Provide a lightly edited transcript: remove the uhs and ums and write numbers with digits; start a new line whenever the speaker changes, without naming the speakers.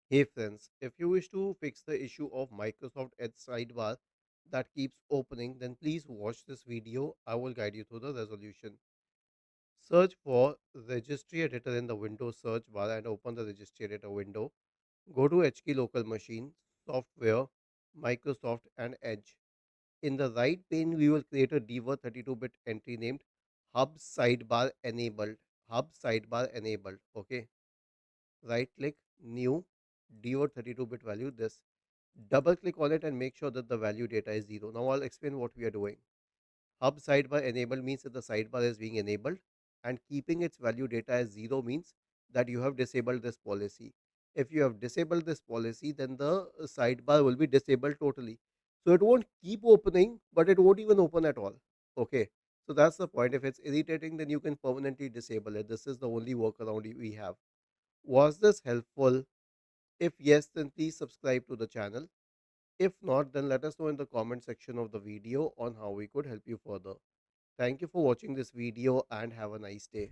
Hey friends, if you wish to fix the issue of Microsoft Edge Sidebar that keeps opening, then please watch this video. I will guide you through the resolution. Search for Registry Editor in the Windows search bar and open the Registry Editor window. Go to HK Local Machine, Software, Microsoft and Edge. In the right pane, we will create a Dword 32-bit entry named Hub Sidebar Enabled. Hub Sidebar Enabled. Okay. Right click, New, Dword 32-bit value. This. Double click on it and make sure that the value data is 0. Now I'll explain what we are doing. Hub sidebar enabled means that the sidebar is being enabled, and keeping its value data as 0 means that you have disabled this policy. If you have disabled this policy, then the sidebar will be disabled totally. So it won't keep opening, but it won't even open at all. Okay. So that's the point. If it's irritating, then you can permanently disable it. This is the only workaround we have. Was this helpful? If yes, then please subscribe to the channel. If not, then let us know in the comment section of the video on how we could help you further. Thank you for watching this video and have a nice day.